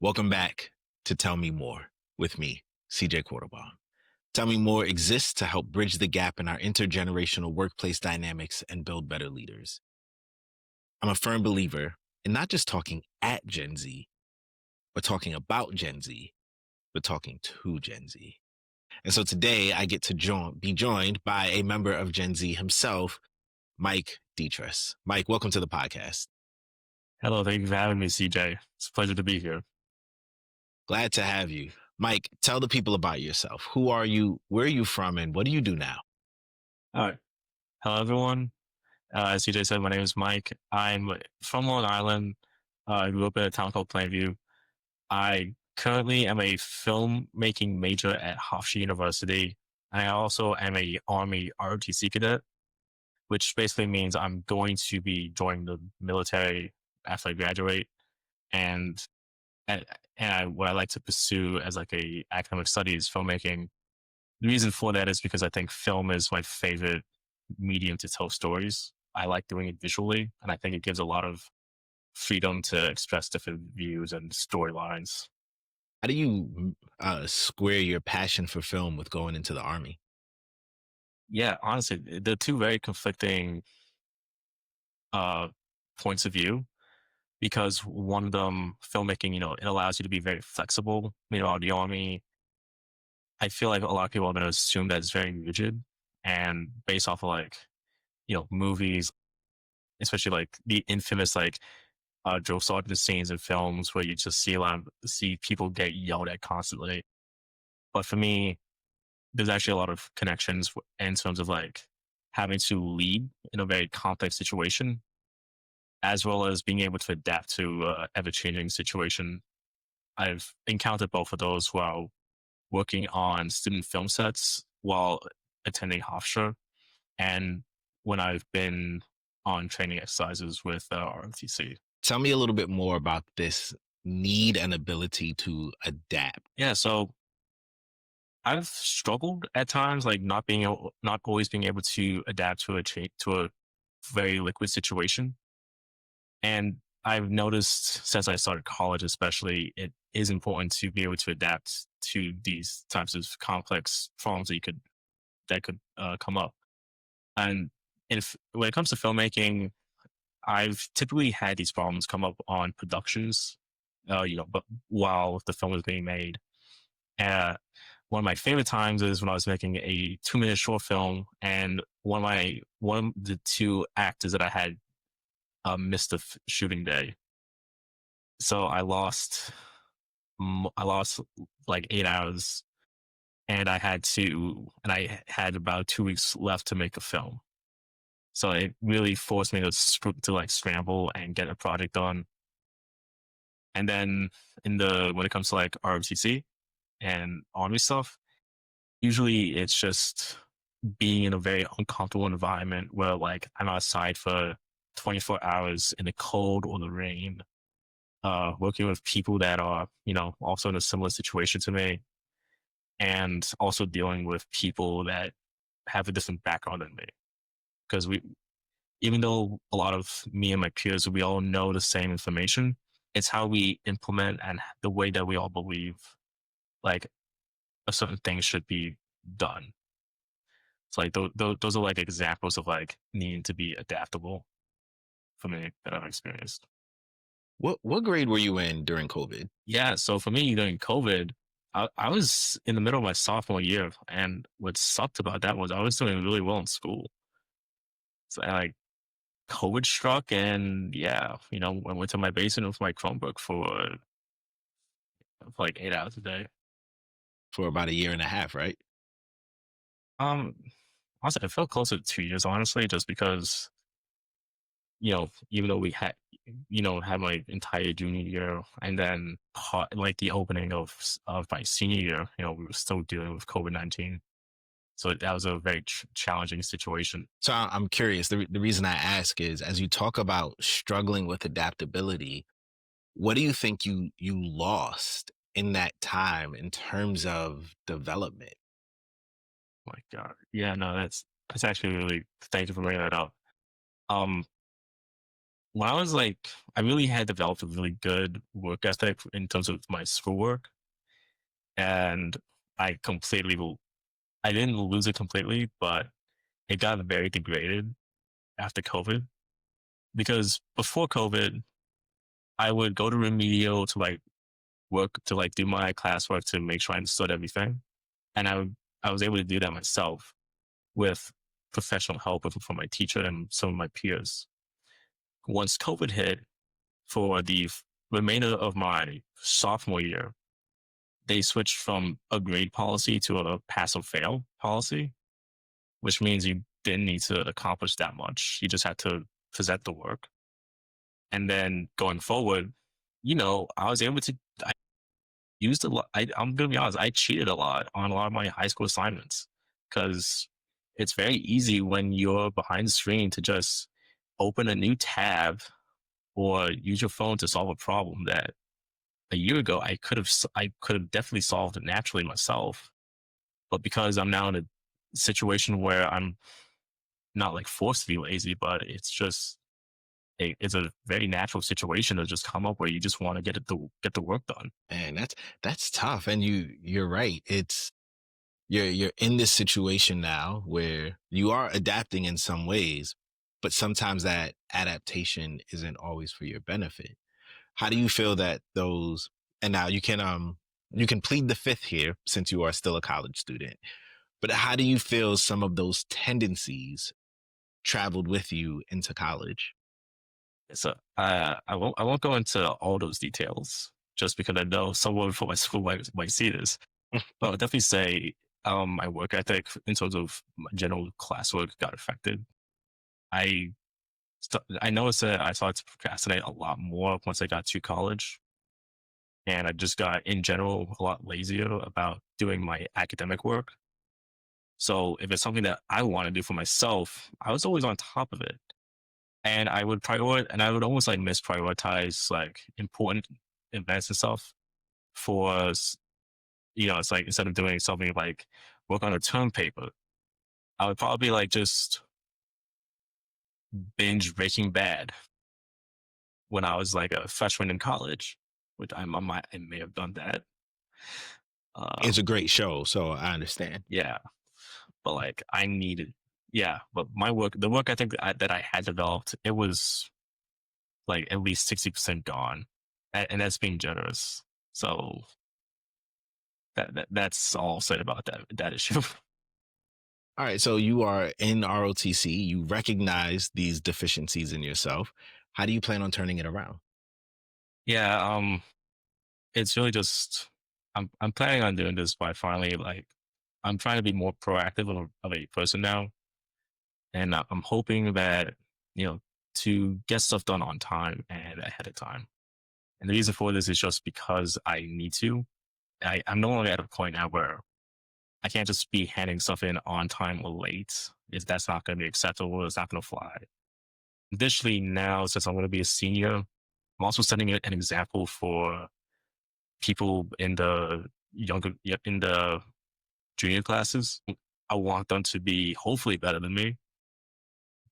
Welcome back to Tell Me More with me, CJ Quartlbaum. Tell Me More exists to help bridge the gap in our intergenerational workplace dynamics and build better leaders. I'm a firm believer in not just talking at Gen Z, but talking about Gen Z, but talking to Gen Z. And so today I get to be joined by a member of Gen Z himself, Mike Detres. Mike, welcome to the podcast. Hello, thank you for having me, CJ. It's a pleasure to be here. Glad to have you. Mike, tell the people about yourself. Who are you? Where are you from? And what do you do now? All right. Hello, everyone. As CJ said, my name is Mike. I'm from Long Island. I grew up in a town called Plainview. I currently am a filmmaking major at Hofstra University. I also am a Army ROTC cadet, which basically means I'm going to be joining the military after I graduate. And what I like to pursue as like a academic studies filmmaking. The reason for that is because I think film is my favorite medium to tell stories. I like doing it visually, and I think it gives a lot of freedom to express different views and storylines. How do you square your passion for film with going into the Army? Yeah, honestly, they're two very conflicting uh, points of view because one of them, filmmaking, it allows you to be very flexible. The Army, I feel like a lot of people are going to assume that it's very rigid and based off of movies, especially like the infamous drill sergeant scenes in films where you just see people get yelled at constantly. But for me, there's actually a lot of connections in terms of like having to lead in a very complex situation, as well as being able to adapt to ever changing situation. I've encountered both of those while working on student film sets while attending Hofstra, and when I've been on training exercises with ROTC. Tell me a little bit more about this need and ability to adapt. Yeah, so I've struggled at times, like not always being able to adapt to a very liquid situation. And I've noticed since I started college, especially, it is important to be able to adapt to these types of complex problems that could come up. And if when it comes to filmmaking, I've typically had these problems come up on productions, but while the film is being made. Uh, One of my favorite times is when I was making a 2-minute short film, and one of the two actors that I had missed the shooting day, so I lost like 8 hours, and I had about 2 weeks left to make a film. So it really forced me to like scramble and get a project done. And then when it comes to like ROTC and army stuff, usually it's just being in a very uncomfortable environment where like I'm outside for 24 hours in the cold or the rain, working with people that are, also in a similar situation to me, and also dealing with people that have a different background than me. Because even though a lot of me and my peers, we all know the same information, it's how we implement and the way that we all believe like a certain thing should be done. It's like those are like examples of like needing to be adaptable for me that I've experienced. What grade were you in during COVID? Yeah, so for me during COVID, I was in the middle of my sophomore year, and what sucked about that was I was doing really well in school. So COVID struck, and yeah, I went to my basement with my Chromebook for like 8 hours a day. For about a year and a half, right? Um, Honestly, I felt closer to 2 years, honestly, just because even though we had my entire junior year, and then like the opening of my senior year, we were still dealing with COVID-19. So that was a very challenging situation. So I'm curious. The reason I ask is, as you talk about struggling with adaptability, what do you think you lost in that time in terms of development? My God, yeah, no, that's actually really, thank you for bringing that up. Um, when I was like, I really had developed a really good work ethic in terms of my schoolwork, and I completely, I didn't lose it completely, but it got very degraded after COVID. Because before COVID, I would go to remedial to like work to like do my classwork to make sure I understood everything, and I was able to do that myself with professional help from my teacher and some of my peers. Once COVID hit, for the remainder of my sophomore year, they switched from a grade policy to a pass or fail policy, which means you didn't need to accomplish that much. You just had to present the work. And then going forward, I was able to, I used a lot. I'm going to be honest, I cheated a lot on a lot of my high school assignments because it's very easy when you're behind the screen to just open a new tab or use your phone to solve a problem that a year ago I could have definitely solved it naturally myself. But because I'm now in a situation where I'm not like forced to be lazy, but it's just it's a very natural situation to just come up where you just want to get the work done. And that's tough. And you're right. It's you're in this situation now where you are adapting in some ways, but sometimes that adaptation isn't always for your benefit. How do you feel that those, and now you can plead the fifth here since you are still a college student, but how do you feel some of those tendencies traveled with you into college? So I won't go into all those details just because I know someone from my school might see this. But I'll definitely say my work ethic in terms of my general classwork got affected. I I noticed that I started to procrastinate a lot more once I got to college, and I just got in general a lot lazier about doing my academic work. So if it's something that I want to do for myself, I was always on top of it, and I would almost like misprioritize like important events and stuff for it's like instead of doing something like work on a term paper, I would probably like just binge Breaking Bad when I was like a freshman in college, which I may have done that. It's a Um, great show, so I understand. yeah, but like I needed, yeah, but the work I think that I had developed, it was like at least 60% gone, and that's being generous. So that's all I'll say about that issue. All right, so you are in ROTC, you recognize these deficiencies in yourself. How do you plan on turning it around? Yeah, it's really just I'm planning on doing this by finally like I'm trying to be more proactive of a person now, and I'm hoping that you know to get stuff done on time and ahead of time. And the reason for this is just because I need to. I'm no longer at a point now where I can't just be handing stuff in on time or late. If that's not going to be acceptable, it's not going to fly. Additionally, now since I'm going to be a senior, I'm also setting an example for people in the in the junior classes. I want them to be hopefully better than me.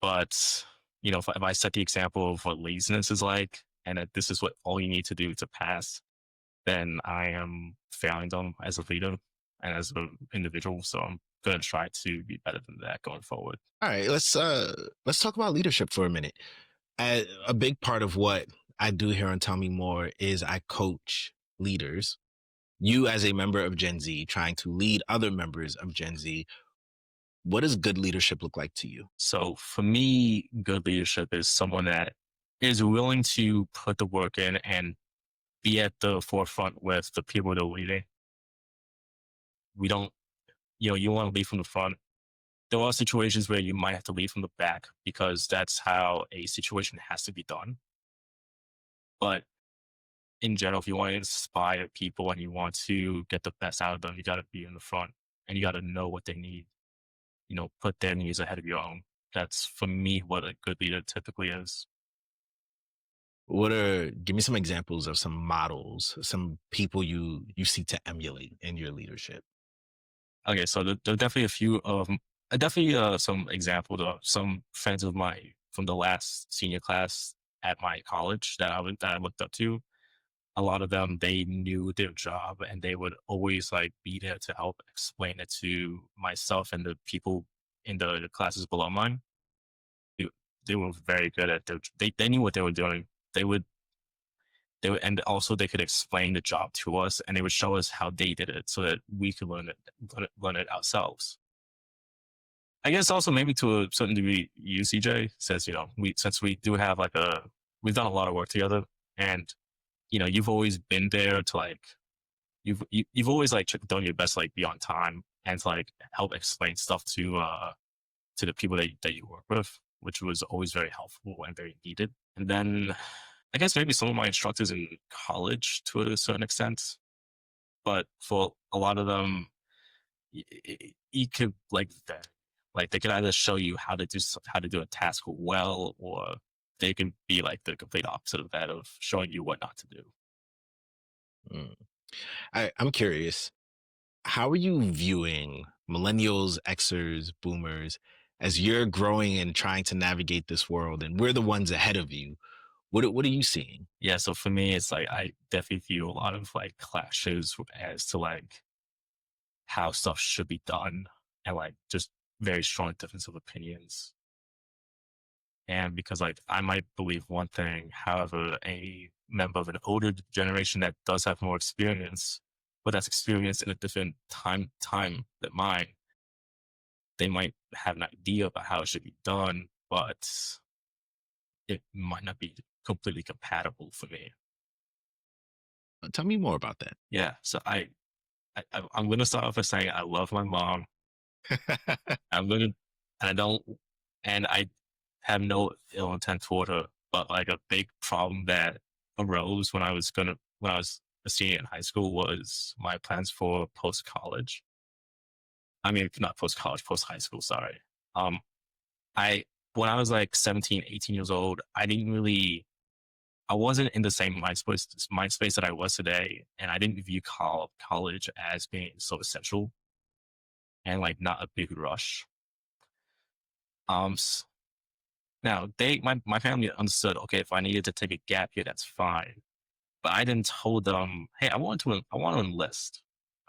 But, if I set the example of what laziness is like and that this is what all you need to do to pass, then I am failing them as a leader and as an individual. So I'm going to try to be better than that going forward. All right, let's talk about leadership for a minute. A big part of what I do here on Tell Me More is I coach leaders. You, as a member of Gen Z, trying to lead other members of Gen Z, what does good leadership look like to you? So for me, good leadership is someone that is willing to put the work in and be at the forefront with the people they're leading. We don't, you want to lead from the front. There are situations where you might have to lead from the back because that's how a situation has to be done. But in general, if you want to inspire people and you want to get the best out of them, you got to be in the front and you got to know what they need. Put their needs ahead of your own. That's for me what a good leader typically is. Give me some examples of some models, some people you seek to emulate in your leadership? Okay, so there are definitely a few of definitely some examples of some friends of mine from the last senior class. at my college that I looked up to, a lot of them, they knew their job and they would always like be there to help explain it to myself and the people in the classes below mine. They, they were very good at they knew what they were doing. They would and also they could explain the job to us and they would show us how they did it so that we could learn it ourselves. I guess also maybe to a certain degree, you CJ says, we since we do have like we've done a lot of work together, and you've always been there to like you've always like done your best to, like be on time and to like help explain stuff to the people that you work with, which was always very helpful and very needed. And then I guess maybe some of my instructors in college to a certain extent, but for a lot of them, you could like that. Like they could either show you how to do a task well, or they can be like the complete opposite of that, of showing you what not to do. Mm. I'm curious, how are you viewing millennials, Xers, boomers as you're growing and trying to navigate this world, and we're the ones ahead of you? What are you seeing? Yeah, so for me, it's like I definitely view a lot of like clashes as to like how stuff should be done, and like just very strong difference of opinions. And because like I might believe one thing, however, a member of an older generation that does have more experience, but that's experienced in a different time than mine, they might have an idea about how it should be done, but it might not be completely compatible for me. Tell me more about that. Yeah, so I'm gonna start off by saying I love my mom. I'm gonna, and I don't, and I have no ill intent toward her. But like a big problem that arose when I was a senior in high school was my plans for post college. I mean, not post college, post high school. Sorry. Um, I when I was like 17, 18 years old, I wasn't in the same mind space that I was today, and I didn't view college as being so essential and like not a big rush. Um, s- Now my family understood. Okay, if I needed to take a gap year, that's fine. But I didn't told them, hey, I want to enlist.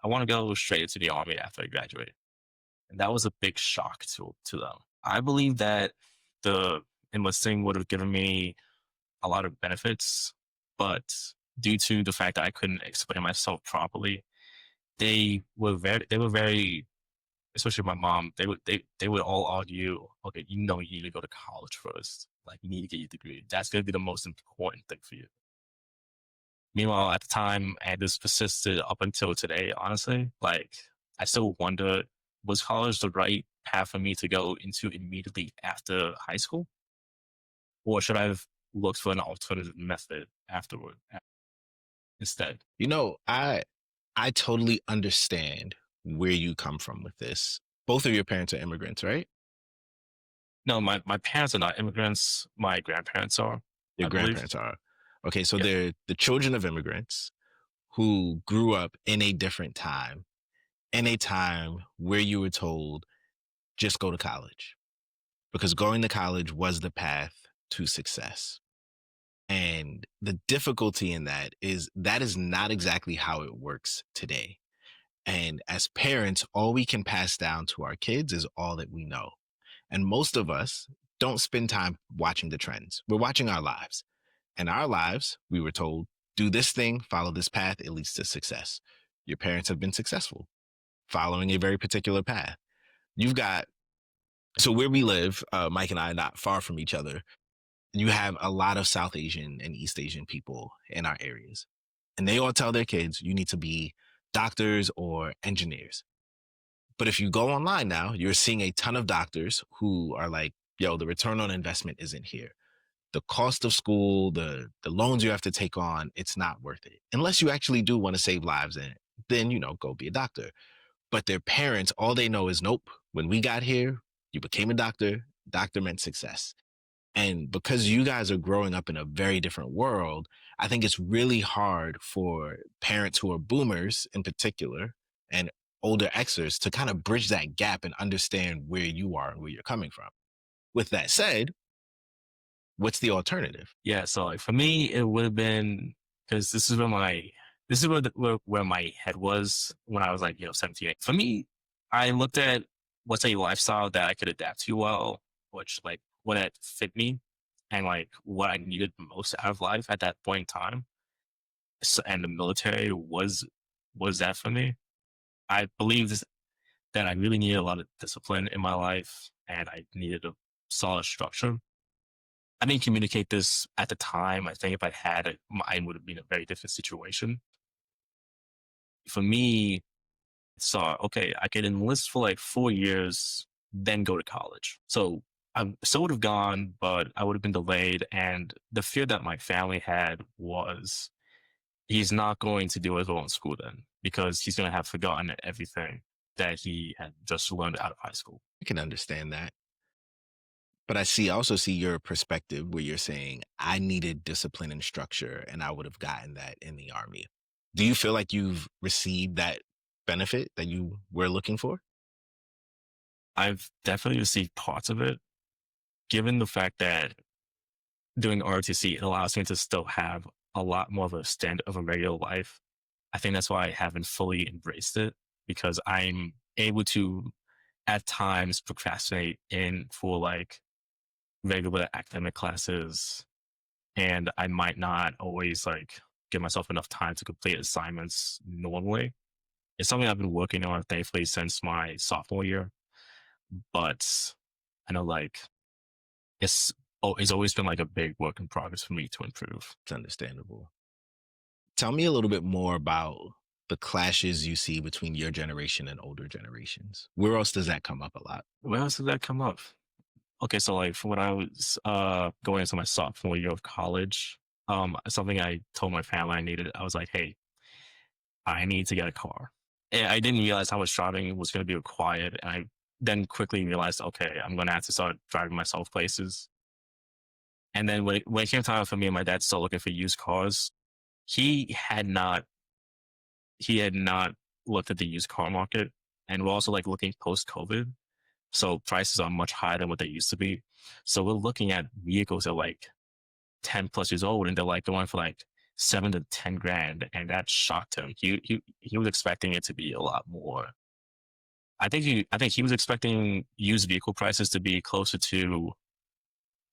I want to go straight into the army after I graduate, and that was a big shock to them. I believe that the enlisting would have given me a lot of benefits, but due to the fact that I couldn't explain myself properly, they were very, especially my mom, they would all argue, okay, you need to go to college first. Like you need to get your degree. That's gonna be the most important thing for you. Meanwhile, at the time, and this persisted up until today, honestly, like I still wonder, was college the right path for me to go into immediately after high school? Or should I have looked for an alternative method instead? You know, I totally understand where you come from with this. Both of your parents are immigrants, right? No, my parents are not immigrants. My grandparents are, Your I believe. grandparents are. Okay, so Yeah. they're the children of immigrants who grew up in a different time, in a time where you were told, just go to college, because going to college was the path to success. And the difficulty in that is not exactly how it works today. And as parents, all we can pass down to our kids is all that we know. And most of us don't spend time watching the trends. We're watching our lives. And our lives, we were told, do this thing, follow this path, it leads to success. Your parents have been successful following a very particular path. You've got, so where we live, Mike and I are not far from each other. You have a lot of South Asian and East Asian people in our areas. And they all tell their kids, you need to be doctors or engineers. But if you go online now, you're seeing a ton of doctors who are like, yo, the return on investment isn't here. The cost of school, the loans you have to take on, it's not worth it. Unless you actually do want to save lives, and then, go be a doctor. But their parents, all they know is, nope, when we got here, you became a doctor. Doctor meant success. And because you guys are growing up in a very different world, I think it's really hard for parents who are boomers in particular and older Xers to kind of bridge that gap and understand where you are and where you're coming from. With that said, What's the alternative? Yeah, so like for me, it would have been because this is where my head was when I was like 17. For me, I looked at what's a lifestyle that I could adapt to well, which like what it fit me and like what I needed most out of life at that point in time. So, and the military was that for me. I believe that I really needed a lot of discipline in my life, and I needed a solid structure. I didn't communicate this at the time. I think if I had it, mine would have been a very different situation. For me, so okay, I could enlist for like 4 years, then go to college. So I still would have gone, but I would have been delayed. And the fear that my family had was he's not going to do as well in school then because he's going to have forgotten everything that he had just learned out of high school. I can understand that. But also see your perspective where you're saying, I needed discipline and structure, and I would have gotten that in the Army. Do you feel like you've received that benefit that you were looking for? I've definitely received parts of it, given the fact that doing ROTC, it allows me to still have a lot more of a standard of a regular life. I think that's why I haven't fully embraced it because I'm able to at times procrastinate in for like regular academic classes, and I might not always like give myself enough time to complete assignments normally. It's something I've been working on thankfully since my sophomore year, but I know like it's it's always been like a big work in progress for me to improve. It's understandable. Tell me a little bit more about the clashes you see between your generation and older generations. Where else does that come up a lot? Where else did that come up? Okay, so like from when I was going into my sophomore year of college, something I told my family I needed, I was like, hey, I need to get a car. And I didn't realize how much driving was going to be required. And I then quickly realized, okay, I'm going to have to start driving myself places. And then when it came time for me and my dad to start looking for used cars, he had not he had not looked at the used car market. And we're also like looking post COVID. So prices are much higher than what they used to be. So we're looking at vehicles that are like 10 plus years old and they're like going for like 7 to 10 grand. And that shocked him. He was expecting it to be a lot more. I think he was expecting used vehicle prices to be closer to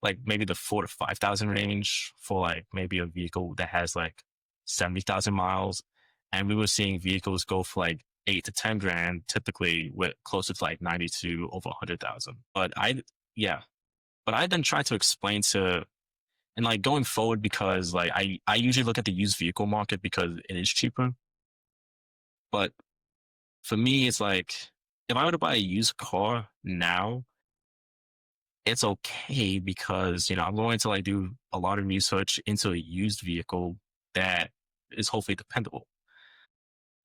like maybe the 4 to 5 thousand range for like maybe a vehicle that has like 70,000 miles. And we were seeing vehicles go for like 8 to 10 grand, typically with closer to like 90 to over 100,000. Yeah, but I then tried to explain to, and like going forward, because like I usually look at the used vehicle market because it is cheaper. But for me, it's like, if I were to buy a used car now, it's okay because I'm going to like do a lot of research into a used vehicle that is hopefully dependable.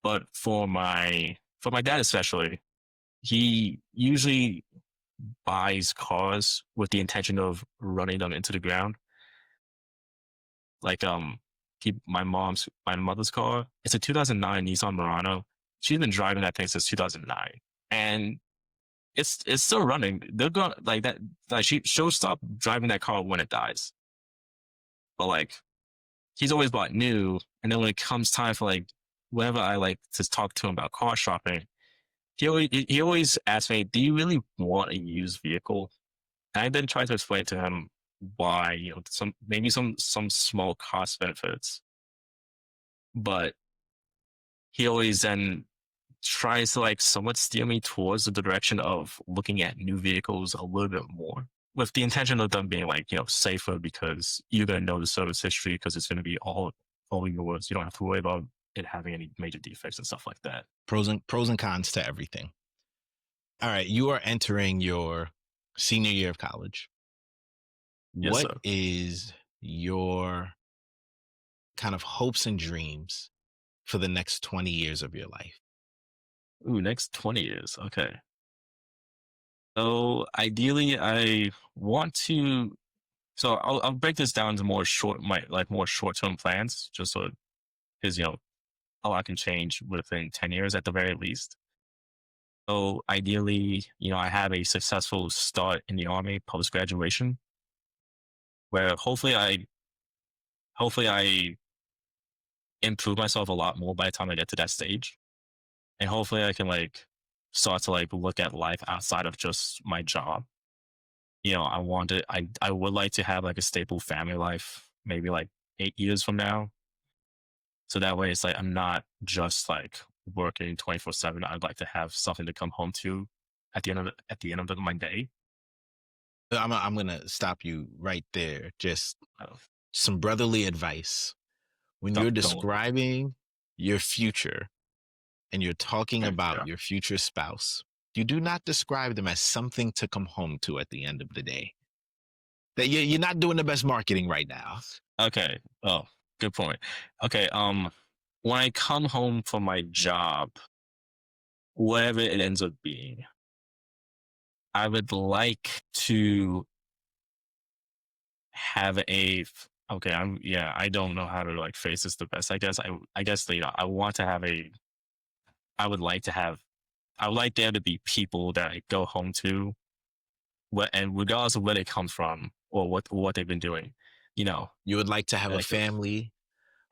But for my dad especially, he usually buys cars with the intention of running them into the ground. Like my mother's car, it's a 2009 Nissan Murano. She's been driving that thing since 2009, and it's still running. They're going like that. Like she'll stop driving that car when it dies. But like he's always bought new, and then when it comes time for like whenever I like to talk to him about car shopping, he always asks me, "Do you really want a used vehicle?" And I then try to explain to him why some small cost benefits, but he always then tries to like somewhat steer me towards the direction of looking at new vehicles a little bit more with the intention of them being like safer because you're going to know the service history because it's going to be all yours. You don't have to worry about it having any major defects and stuff like that. Pros and cons to everything. All right, you are entering your senior year of college. Yes, What sir. is your kind of hopes and dreams for the next 20 years of your life? Ooh, next 20 years. Okay. So ideally I want to, so I'll break this down to more short term plans just so because a lot can change within 10 years at the very least. So ideally, I have a successful start in the Army post graduation. where hopefully I improve myself a lot more by the time I get to that stage. And hopefully I can like start to like look at life outside of just my job. I would like to have like a stable family life, maybe like 8 years from now. So that way it's like I'm not just like working 24/7. I'd like to have something to come home to at the end of my day. I'm going to stop you right there. Just Uh, some brotherly advice. When you're don't describing your future and you're talking about yeah. your future spouse, you do not describe them as something to come home to at the end of the day. That you're not doing the best marketing right now. Okay. Oh, good point. Okay. When I come home from my job, whatever it ends up being, I would like to have okay, I don't know how to like face this the best. I guess I want to have a I would like to have I would like there to be people that I go home to, and regardless of where they come from or what they've been doing, you know, You would like to have a like family,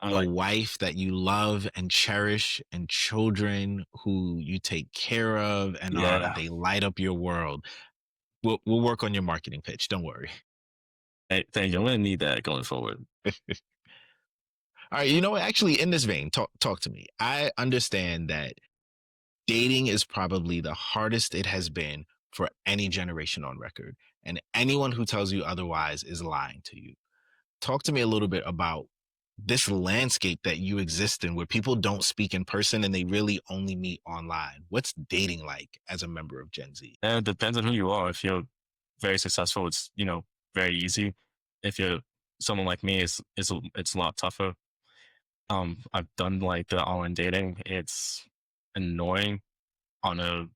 I a like wife that you love and cherish, and children who you take care of and yeah. they light up your world. We'll work on your marketing pitch. Don't worry. Hey, thank you. I'm gonna need that going forward. All right, you know what? Actually, in this vein, talk to me. I understand that dating is probably the hardest it has been for any generation on record, and anyone who tells you otherwise is lying to you. Talk to me a little bit about this landscape that you exist in where people don't speak in person and they really only meet online. What's dating like as a member of Gen Z? And it depends on who you are. If you're very successful, it's very easy. If you're someone like me, it's a lot tougher. I've done like the online dating. Annoying on a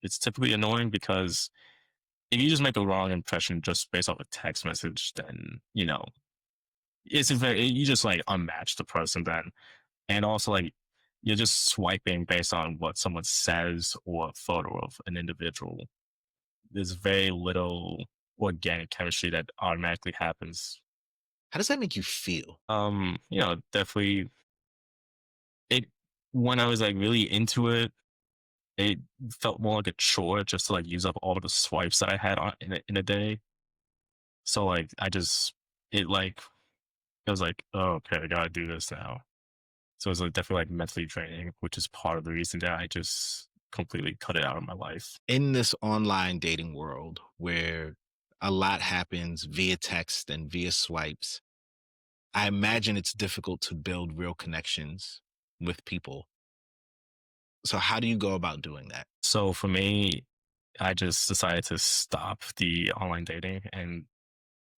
it's typically annoying because if you just make a wrong impression just based off a text message, then you just like unmatch the person then. And also like you're just swiping based on what someone says or a photo of an individual. There's very little organic chemistry that automatically happens. How does that make you feel? Definitely it when I was like really into it, it felt more like a chore just to like use up all the swipes that I had in a day. So like it was like, oh, okay, I gotta do this now. So it's like definitely like mentally draining, which is part of the reason that I just completely cut it out of my life. In this online dating world where a lot happens via text and via swipes, I imagine it's difficult to build real connections with people. So how do you go about doing that? So for me, I just decided to stop the online dating, and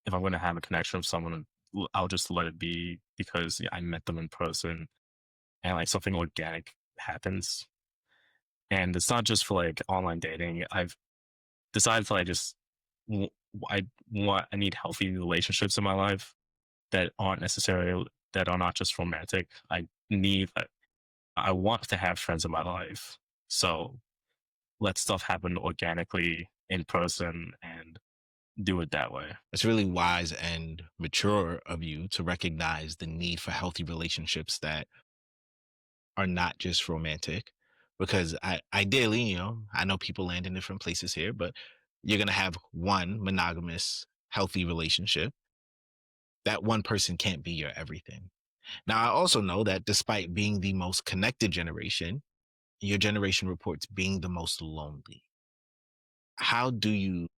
if I'm going to have a connection with someone, I'll just let it be because I met them in person and like something organic happens. And it's not just for like online dating. I've decided to like just w- I need healthy relationships in my life that are not just romantic. I want to have friends in my life. So let stuff happen organically in person and do it that way. It's really wise and mature of you to recognize the need for healthy relationships that are not just romantic. Because ideally, I know people land in different places here, but you're going to have one monogamous, healthy relationship. That one person can't be your everything. Now, I also know that despite being the most connected generation, your generation reports being the most lonely. How do you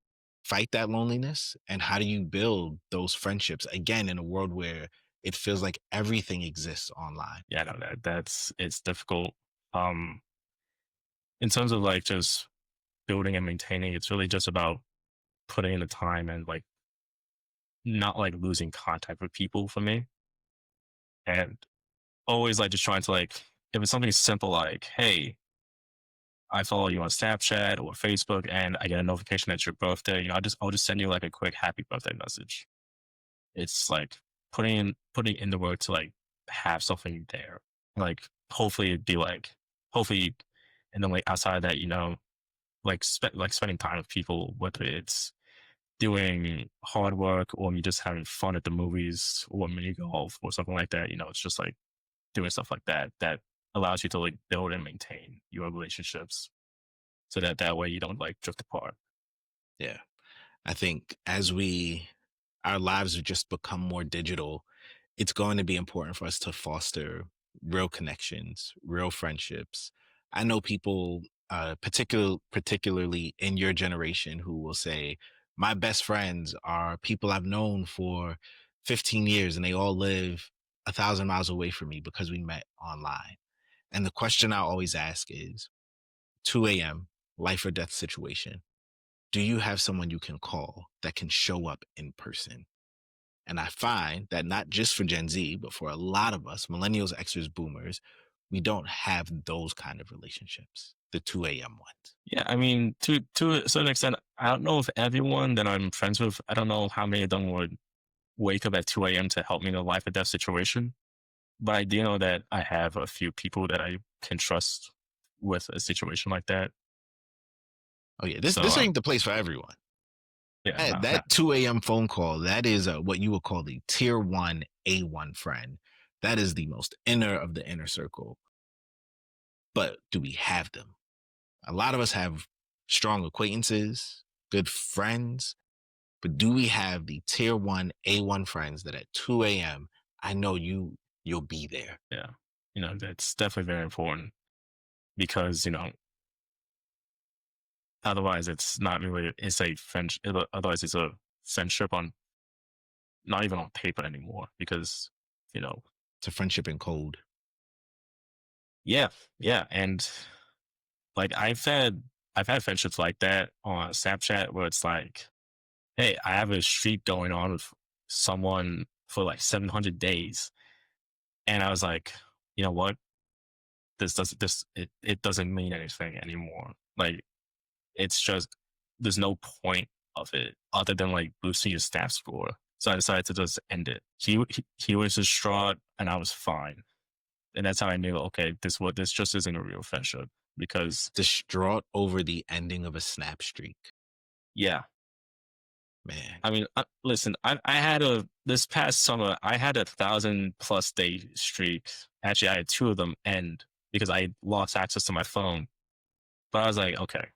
fight that loneliness? And how do you build those friendships again in a world where it feels like everything exists online? Yeah, no, it's difficult. Um, in terms of like just building and maintaining, it's really just about putting in the time and like not like losing contact with people for me. And always like just trying to like if it's something simple like, hey, I follow you on Snapchat or Facebook and I get a notification that it's your birthday, I'll just send you like a quick happy birthday message. It's like putting in the work to like have something there. Like hopefully it'd be like hopefully and then like outside of that, like spending time with people, whether it's doing hard work or me just having fun at the movies or mini golf or something like that. It's just like doing stuff like that that allows you to like build and maintain your relationships so that that way you don't like drift apart. Yeah. I think our lives have just become more digital, it's going to be important for us to foster real connections, real friendships. I know people, particularly in your generation, who will say, "My best friends are people I've known for 15 years, and they all live 1,000 miles away from me because we met online." And the question I always ask is, 2 a.m., life or death situation. Do you have someone you can call that can show up in person? And I find that not just for Gen Z, but for a lot of us, millennials, Xers, boomers, we don't have those kind of relationships, the 2 a.m. ones. Yeah, I mean, to a certain extent, I don't know if everyone that I'm friends with, I don't know how many of them would wake up at 2 a.m. to help me in a life or death situation. But I do know that I have a few people that I can trust with a situation like that. Oh yeah, this So this ain't the place for everyone. yeah, That, no, no, that 2 a.m. phone call, that is what you would call the tier one A1 friend. That is the most inner of the inner circle. But do we have them? A lot of us have strong acquaintances, good friends, but do we have the tier one A1 friends that at 2 a.m. I know you'll be there? yeah, that's definitely very important because otherwise it's not really it's a friendship. Otherwise it's a friendship on not even on paper anymore because you know It's a friendship in code. yeah, yeah, and like I've had friendships like that on Snapchat where it's like, hey, I have a streak going on with someone for like 700 days, and I was like, you know what, it doesn't mean anything anymore. Like it's just there's no point of it other than like boosting your staff score. So I decided to just end it. He was distraught and I was fine. And that's how I knew, okay, this just isn't a real friendship because Distraught over the ending of a snap streak. yeah, Man, I mean, listen, I had this past summer, I had 1,000+ day streak. Actually, I had two of them end because I lost access to my phone. But I was like, okay,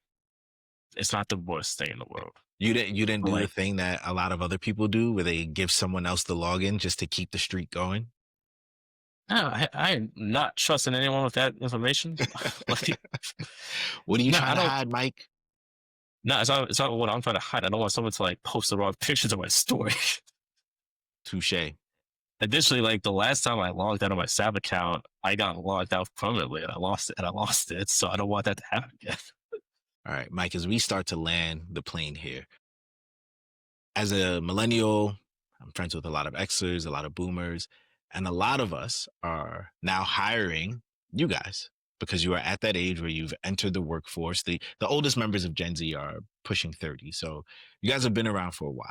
it's not the worst thing in the world. you didn't But do the like, thing that a lot of other people do where they give someone else the login just to keep the streak going. no, I'm not trusting anyone with that information. Like, What are you no, trying I to don't. hide, Mike? No, it's not what I'm trying to hide. I don't want someone to like post the wrong pictures of my story. Touche. Additionally, like the last time I logged out of my SAP account, I got logged out permanently and I lost it and I lost it. So I don't want that to happen again. All right, Mike, as we start to land the plane here, as a millennial, I'm friends with a lot of Xers, a lot of boomers, and a lot of us are now hiring you guys because you are at that age where you've entered the workforce. The oldest members of Gen Z are pushing 30. So you guys have been around for a while.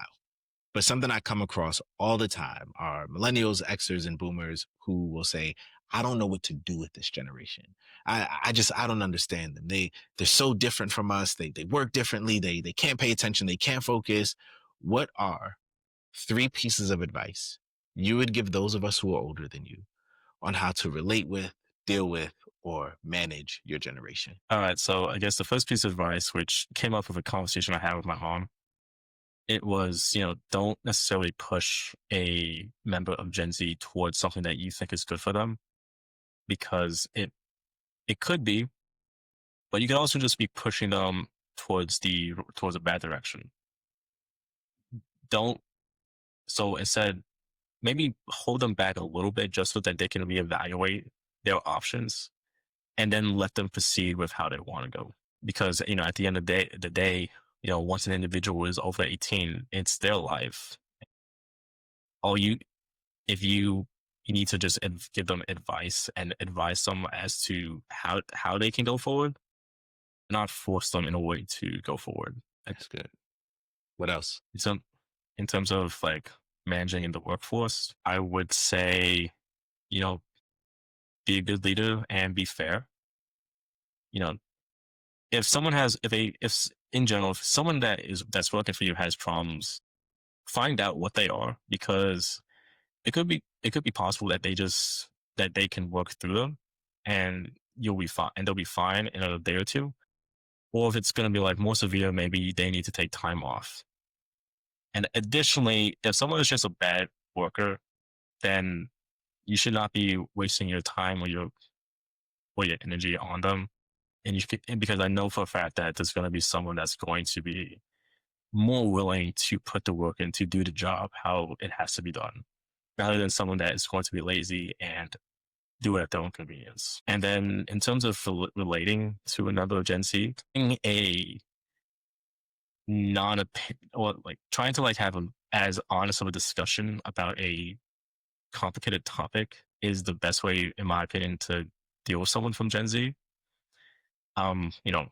But something I come across all the time are millennials, Xers, and boomers who will say, I don't know what to do with this generation. I don't understand them. They're so different from us. They work differently. They can't pay attention. They can't focus. What are three pieces of advice you would give those of us who are older than you on how to relate with, deal with, or manage your generation? All right. So I guess the first piece of advice, which came up with a conversation I had with my mom, it was, don't necessarily push a member of Gen Z towards something that you think is good for them because it could be, but you can also just be pushing them towards a bad direction. Don't so instead maybe hold them back a little bit just so that they can reevaluate their options and then let them proceed with how they want to go. Because at the end of the day, once an individual is over 18, it's their life. All you if you need to just give them advice and advise them as to how they can go forward, not force them in a way to go forward. That's good. What else? So in terms of like managing in the workforce, I would say, you know, be a good leader and be fair. You know, if someone has if in general, if someone that's working for you has problems, find out what they are, because it could be possible that they can work through them, and you'll be fine, and they'll be fine in a day or two. Or if it's going to be like more severe, maybe they need to take time off. And additionally, if someone is just a bad worker, then you should not be wasting your time or your energy on them. And because I know for a fact that there's going to be someone that's going to be more willing to put the work in to do the job how it has to be done, rather than someone that is going to be lazy and do it at their own convenience. And then in terms of relating to another Gen Z, having a non or like trying to like have as honest of a discussion about a complicated topic is the best way, in my opinion, to deal with someone from Gen Z. You know,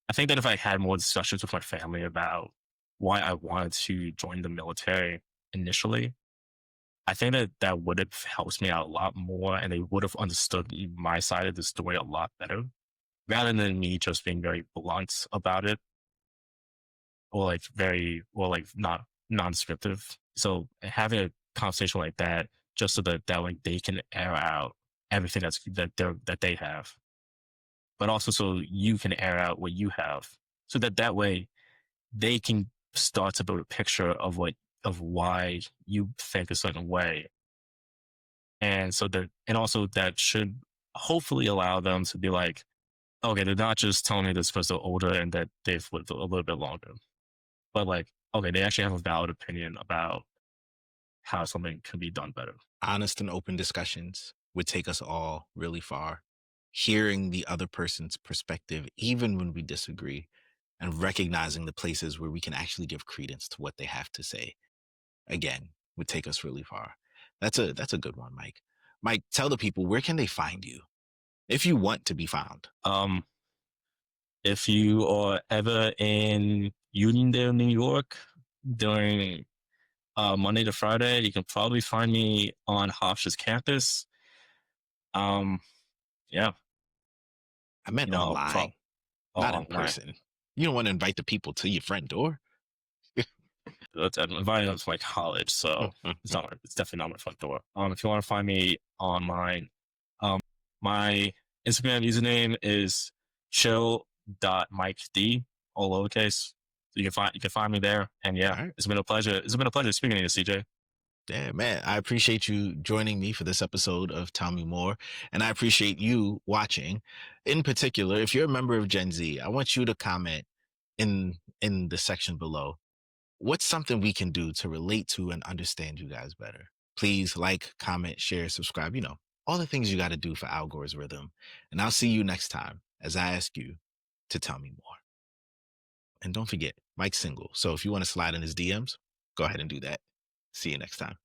I think that if I had more discussions with my family about why I wanted to join the military initially, I think that that would have helped me out a lot more, and they would have understood my side of the story a lot better, rather than me just being very blunt about it, or like not non-descriptive. So having a conversation like that, just so that like they can air out everything that they have, but also so you can air out what you have, so that way they can start to build a picture of why you think a certain way. And so and also that should hopefully allow them to be like, okay, they're not just telling me this because they're older and that they've lived a little bit longer, but like, okay, they actually have a valid opinion about how something can be done better. Honest and open discussions would take us all really far. Hearing the other person's perspective, even when we disagree, and recognizing the places where we can actually give credence to what they have to say, again, would take us really far. That's a good one, Mike. Mike, tell the people, where can they find you if you want to be found? Um, if you are ever in Uniondale, New York, during Monday to Friday, you can probably find me on Hofstra's campus. Um, yeah, I meant you know, online, not in online. person. You don't want to invite the people to your front door. I'm inviting them to my college, so it's definitely not my front door. If you want to find me online, um, my Instagram username is chill.mikedee, all lowercase. So you can find me there. And yeah, All right. it's been a pleasure. It's been a pleasure speaking to you, CJ. Yeah, man. I appreciate you joining me for this episode of Tell Me More. And I appreciate you watching. In particular, if you're a member of Gen Z, I want you to comment in the section below. What's something we can do to relate to and understand you guys better? Please like, comment, share, subscribe, all the things you got to do for Algore's rhythm. And I'll see you next time as I ask you to tell me more. And don't forget, Mike's single. So if you want to slide in his DMs, go ahead and do that. See you next time.